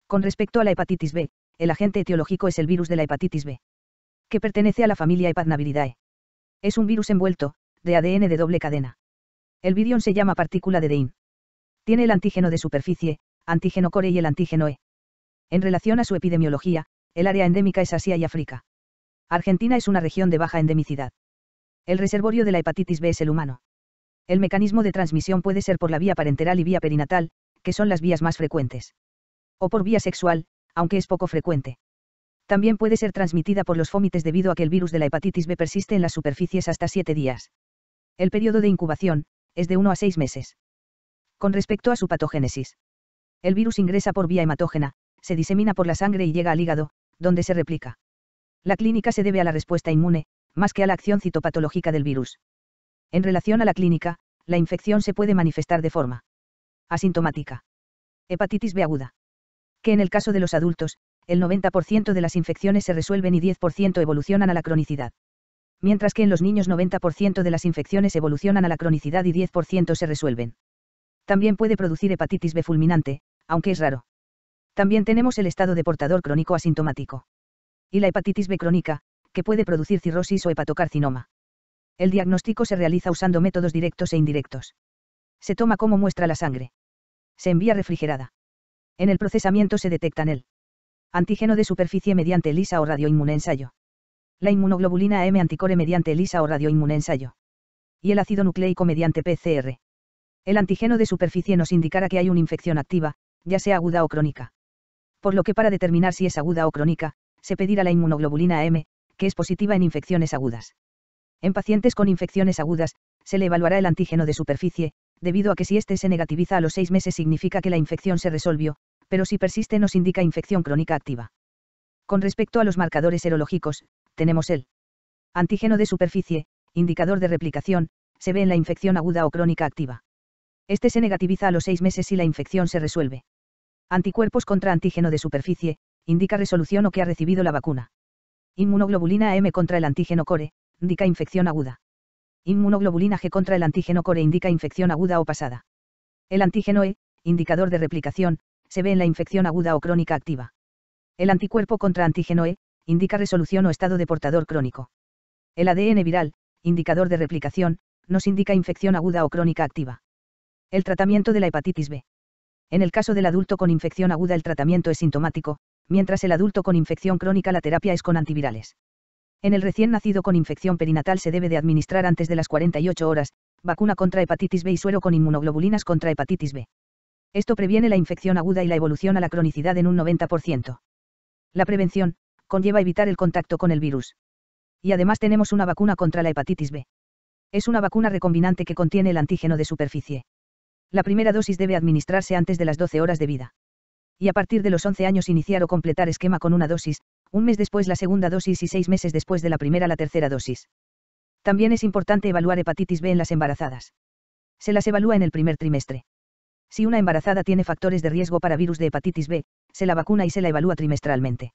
Con respecto a la hepatitis B, el agente etiológico es el virus de la hepatitis B, que pertenece a la familia Hepatnaviridae. Es un virus envuelto, de ADN de doble cadena. El virión se llama partícula de Dein. Tiene el antígeno de superficie, antígeno core y el antígeno E. En relación a su epidemiología, el área endémica es Asia y África. Argentina es una región de baja endemicidad. El reservorio de la hepatitis B es el humano. El mecanismo de transmisión puede ser por la vía parenteral y vía perinatal, que son las vías más frecuentes. O por vía sexual, aunque es poco frecuente. También puede ser transmitida por los fómites debido a que el virus de la hepatitis B persiste en las superficies hasta 7 días. El periodo de incubación es de 1 a 6 meses. Con respecto a su patogénesis, el virus ingresa por vía hematógena, se disemina por la sangre y llega al hígado, donde se replica. La clínica se debe a la respuesta inmune, más que a la acción citopatológica del virus. En relación a la clínica, la infección se puede manifestar de forma asintomática. Hepatitis B aguda. Que en el caso de los adultos, el 90% de las infecciones se resuelven y 10% evolucionan a la cronicidad. Mientras que en los niños 90% de las infecciones evolucionan a la cronicidad y 10% se resuelven. También puede producir hepatitis B fulminante, aunque es raro. También tenemos el estado de portador crónico asintomático. Y la hepatitis B crónica, que puede producir cirrosis o hepatocarcinoma. El diagnóstico se realiza usando métodos directos e indirectos. Se toma como muestra la sangre. Se envía refrigerada. En el procesamiento se detectan el antígeno de superficie mediante ELISA o radioinmuneensayo. La inmunoglobulina AM anticore mediante ELISA o radioinmuneensayo. Y el ácido nucleico mediante PCR. El antígeno de superficie nos indicará que hay una infección activa, ya sea aguda o crónica. Por lo que para determinar si es aguda o crónica, se pedirá la inmunoglobulina AM, que es positiva en infecciones agudas. En pacientes con infecciones agudas, se le evaluará el antígeno de superficie, debido a que si éste se negativiza a los 6 meses significa que la infección se resolvió, pero si persiste nos indica infección crónica activa. Con respecto a los marcadores serológicos, tenemos el antígeno de superficie, indicador de replicación, se ve en la infección aguda o crónica activa. Este se negativiza a los 6 meses si la infección se resuelve. Anticuerpos contra antígeno de superficie, indica resolución o que ha recibido la vacuna. Inmunoglobulina AM contra el antígeno core, indica infección aguda. Inmunoglobulina G contra el antígeno core indica infección aguda o pasada. El antígeno E, indicador de replicación, se ve en la infección aguda o crónica activa. El anticuerpo contra antígeno E, indica resolución o estado de portador crónico. El ADN viral, indicador de replicación, nos indica infección aguda o crónica activa. El tratamiento de la hepatitis B. En el caso del adulto con infección aguda el tratamiento es sintomático, mientras el adulto con infección crónica la terapia es con antivirales. En el recién nacido con infección perinatal se debe de administrar antes de las 48 horas, vacuna contra hepatitis B y suero con inmunoglobulinas contra hepatitis B. Esto previene la infección aguda y la evolución a la cronicidad en un 90%. La prevención conlleva evitar el contacto con el virus. Y además tenemos una vacuna contra la hepatitis B. Es una vacuna recombinante que contiene el antígeno de superficie. La primera dosis debe administrarse antes de las 12 horas de vida. Y a partir de los 11 años iniciar o completar esquema con una dosis, un mes después la segunda dosis y 6 meses después de la primera la tercera dosis. También es importante evaluar hepatitis B en las embarazadas. Se las evalúa en el primer trimestre. Si una embarazada tiene factores de riesgo para virus de hepatitis B, se la vacuna y se la evalúa trimestralmente.